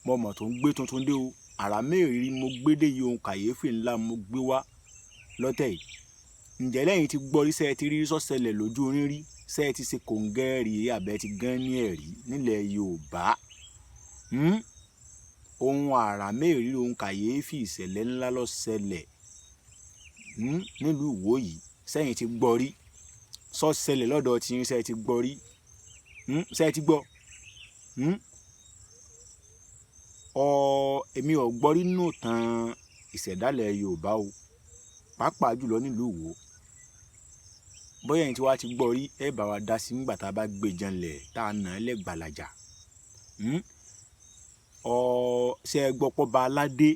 mo mọ̀ tó ń gbé tuntun dé o, àrà mẹ́rìírí mo gbé dé yìí, ohun kàyéfì ńlá mo gbé wá lọ́tẹ̀ yìí. Ǹjẹ́ lẹ́yìn tí gbọ́ rí sẹ́ẹ̀ ti rí sọ́sẹ̀lẹ̀ lójú orin rí, sẹ́ẹ̀ ti ṣe kòǹgẹ́rì àbẹ́ ti gán ní ẹ̀rí nílẹ̀ Yorùbá. Ohun àrà mẹ́rìírí, ohun kàyéfì, ìṣẹ̀lẹ̀ ńlá ló ṣẹlẹ̀ nílùú Ìwó yìí, sẹ́yìn ti gbọ́ rí sọ́sẹ̀lẹ̀ lọ́dọ̀ tí sẹ́ẹ̀ ti gbọ́ rí, sẹ́ẹ̀ ti gbọ́. Èmi ò gbọ́ rí nínú ìtàn ìṣẹ̀dálẹ̀ Yorùbá o, pàápàá jùlọ nílùú Ìwó. Bóyá ẹ̀yin tí wàá ti gbọ́ rí, ẹ bá wa dá sí nígbà tá a bá gbé janlẹ̀ tá a nà án lẹ́gbàlajà. Ṣé ẹ gbọ́ pọ́ba aládé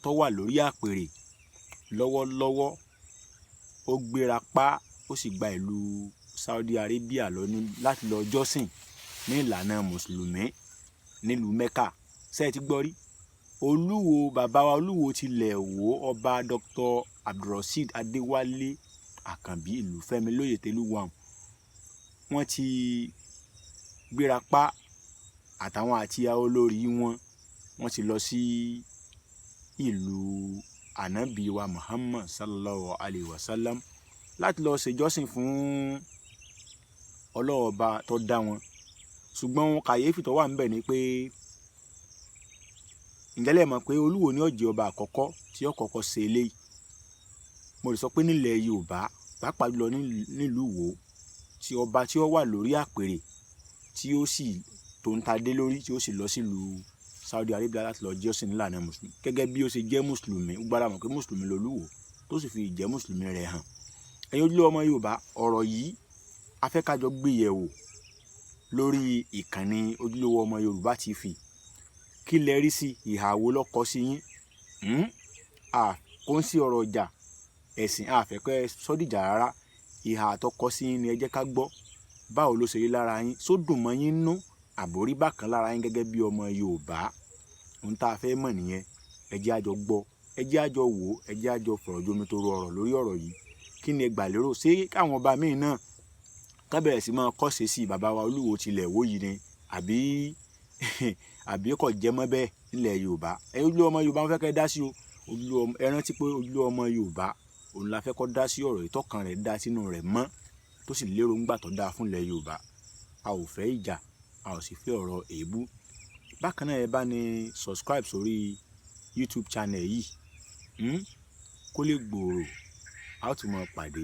tó wà lórí àpèrè lọ́wọ́lọ́wọ́ ó gbéra pa ó sì gba ìlú Saudi Arabia lọ láti lọ jọ́sìn ní ìlànà mùsùlùmí nílùú Mẹ́kà. Ṣé ẹ ti gbọ́ rí? Olúwo, bàbá wa Olúwo tilẹ̀ Ìwó, ọba Dr. Abdulrasheed Adéwálé Àkànbí Ìlúfẹ́mi lóyè Tẹ́lúwàm, wọ́n ti gbéra pa àtàwọn àti olórí wọ́n ti lọ sí ìlú ànábì wa Muhammad sallallahu alayhi wa sallam láti lọ ṣèjọ́sìn fún ọlọ́ọ̀ba tó dá wọn. Ṣùgbọ́n kàyéfì tó wà níbẹ̀ ni pé ǹjẹ́ lẹ mọ̀ pé Olúwo ni ó jẹ́ ọba àkọ́kọ́ tí ó kọ́kọ́ ṣe eléyìí. Mo lè sọ pé nílẹ̀ Yorùbá, pàápàá jùlọ nílùú Ìwó, tí ọba tí ó wà lórí àpèrè tí ó sì tó ń ta dé lórí tí ó sì lọ sílùú Saudi Arabia láti lọ jọ́sìn nílànà mùsùlùmí gẹ́gẹ́ bí ó ṣe jẹ́ mùsùlùmí. Ó gbára mọ̀ pé mùsùlùmí lolúwo tó sì fi ìjẹ́ mùsùlùmí rẹ̀ hàn. Ẹ̀yin ojúlówó ọmọ Yorùbá, ọ̀rọ̀ yìí a fẹ́ ká jọ gbé yẹ̀wò lórí ìkànnì Ojúlówó Ọmọ Yorùbá TV. Kí lẹ rí sí ìhà wo ló kọ sí yín? Kò ń sí ọ̀rọ̀ ọjà ẹ̀sìn, àfẹ́kẹ́ sọ́dìjà rárá. Ìhà àtọkọ sí yín ni ẹ jẹ́ ká gbọ́. Báwo ló ṣe rí lára yín? Só dùn mọ́ yín nú àbórí bákan lára yín gẹ́gẹ́ bí ọmọ Yorùbá? Ohun tá a fẹ́ mọ̀ nìyẹn. Ẹ jẹ́ a jọ gbọ́, ẹ jẹ́ a jọ wò, ẹ jẹ́ a jọ fọ̀rọ̀ jomitoro ọ̀rọ̀ lórí ọ̀rọ̀ yìí. Kí ni ẹ gbà lérò? Ṣé káwọn ọba míì náà ká bẹ̀rẹ̀ sí máa kọ́ṣe sí bàbá wa Olúwo tilẹ̀ Ìwó yìí ni àbí kò jẹ́ mọ́ bẹ́ẹ̀ nílẹ̀ Yorùbá? Ẹ̀yin Ojúlówó Ọmọ Yorùbá, wọ́n fẹ́ kẹ́ dá sí o. Ẹ rántí pé Ojúlówó Ọmọ Yorùbá òun la fẹ́ kọ́ dá sí ọ̀rọ̀ ìtọ́kàn rẹ̀ dá sínú rẹ̀ mọ́ tó sì lérò ńgbà tó dáa fún ilẹ̀ Yorùbá. A ò fẹ́ ìjà, a ò sì fẹ́ ọ̀rọ̀ èébú. Bákan náà ẹ bá ní subscribe sórí YouTube channel yìí kó lè gbòòrò. A ó tún máa pàdé.